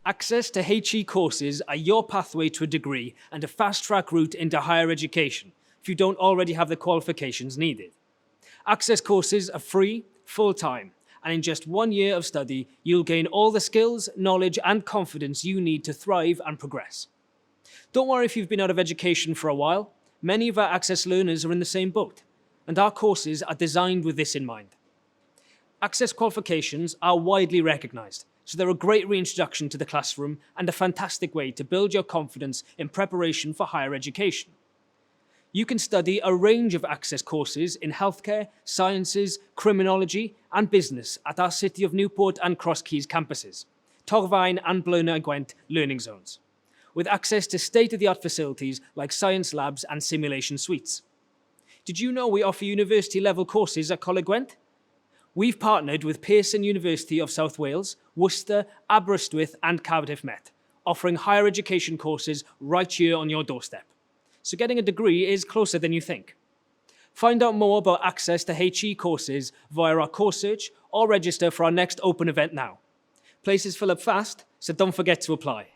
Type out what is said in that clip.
Access to HE courses are your pathway to a degree and a fast-track route into higher education if you don't already have the qualifications needed. Access courses are free, full-time, and in just 1 year of study, you'll gain all the skills, knowledge, and confidence you need to thrive and progress. Don't worry if you've been out of education for a while. Many of our Access learners are in the same boat, and our courses are designed with this in mind. Access qualifications are widely recognised, so they're a great reintroduction to the classroom and a fantastic way to build your confidence in preparation for higher education. You can study a range of Access courses in healthcare, sciences, criminology, and business at our City of Newport and Cross Keys campuses, Torfaen and Blaenorol learning zones, with access to state-of-the-art facilities like science labs and simulation suites. Did you know we offer university-level courses at Coleg Gwent? We've partnered with Pearson University of South Wales, Worcester, Aberystwyth, and Cardiff Met, offering higher education courses right here on your doorstep. So getting a degree is closer than you think. Find out more about Access to HE courses via our course search or register for our next open event now. Places fill up fast, so don't forget to apply.